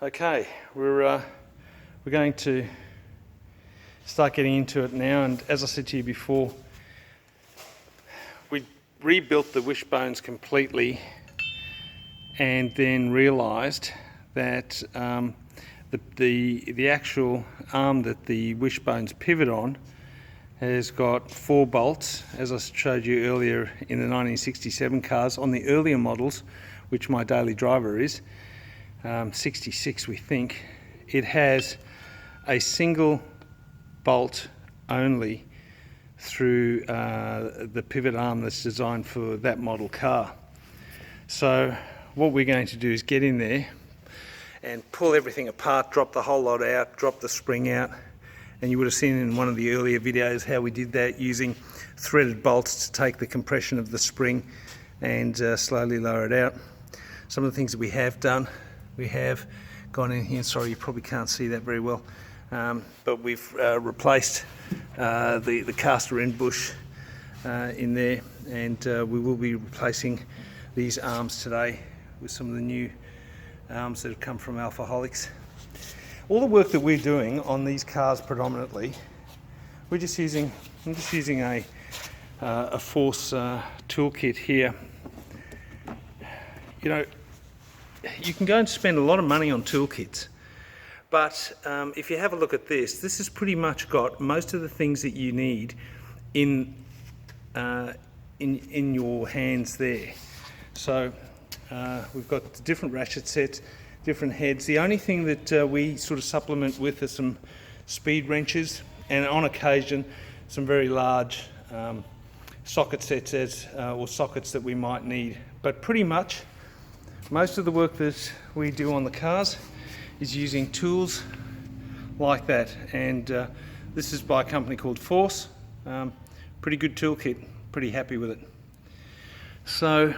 Okay, we're going to start getting into it now, and as I said to you before, we rebuilt the wishbones completely and then realised that the actual arm that the wishbones pivot on has got 4 bolts, as I showed you earlier in the 1967 cars. On the earlier models, which my daily driver is, 66 we think, it has a single bolt only through the pivot arm that's designed for that model car. So what we're going to do is get in there and pull everything apart, drop the whole lot out, drop the spring out, and you would have seen in one of the earlier videos how we did that using threaded bolts to take the compression of the spring and slowly lower it out. Some of the things that we have done, we have gone in here, sorry you probably can't see that very well, but we've replaced the caster end bush in there, and we will be replacing these arms today with some of the new arms that have come from Alfa Romeo. All the work that we're doing on these cars predominantly, I'm just using a Force toolkit here. You know, you can go and spend a lot of money on toolkits, but if you have a look at this has pretty much got most of the things that you need in your hands there. So we've got the different ratchet sets, different heads. The only thing that we sort of supplement with are some speed wrenches, and on occasion some very large socket sets or sockets that we might need. But pretty much most of the work that we do on the cars is using tools like that, and this is by a company called Force. Pretty good toolkit, pretty happy with it. So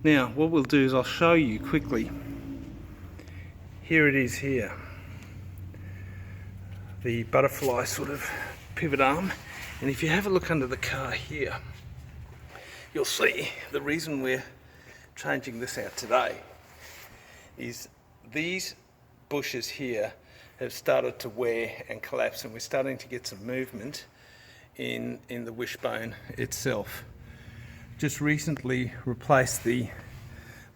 now what we'll do is I'll show you quickly. Here it is here, the butterfly sort of pivot arm, and if you have a look under the car here, you'll see the reason we're changing this out today is these bushes here have started to wear and collapse, and we're starting to get some movement in the wishbone itself. Just recently replaced the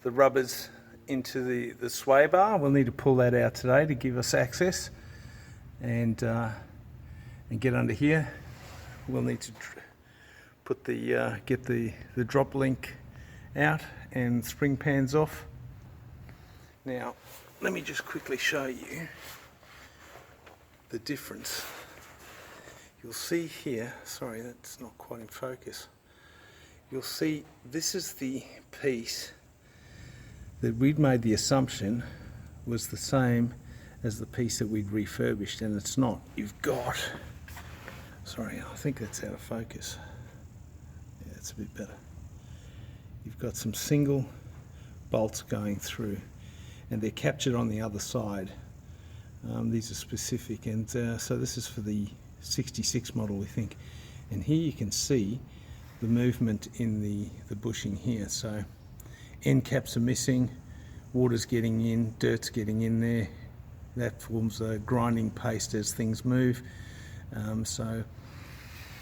rubbers into the sway bar. We'll need to pull that out today to give us access, and get under here. We'll need to put get the drop link out and spring pans off. Now let me just quickly show you the difference. You'll see here, sorry that's not quite in focus, you'll see this is the piece that we'd made the assumption was the same as the piece that we'd refurbished, and it's not. You've got, sorry, I think that's out of focus. Yeah, it's a bit better. You've got some single bolts going through, and they're captured on the other side. These are specific, and so this is for the 66 model, we think. And here you can see the movement in the bushing here. So end caps are missing, water's getting in, dirt's getting in there. That forms a grinding paste as things move. So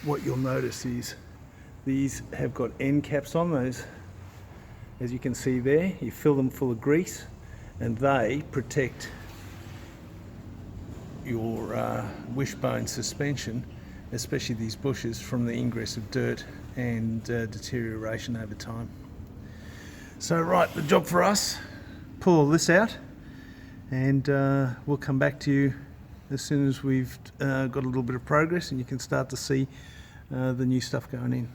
what you'll notice is these have got end caps on those. As you can see there, you fill them full of grease, and they protect your wishbone suspension, especially these bushes, from the ingress of dirt and deterioration over time. So right, the job for us, pull all this out, and we'll come back to you as soon as we've got a little bit of progress and you can start to see the new stuff going in.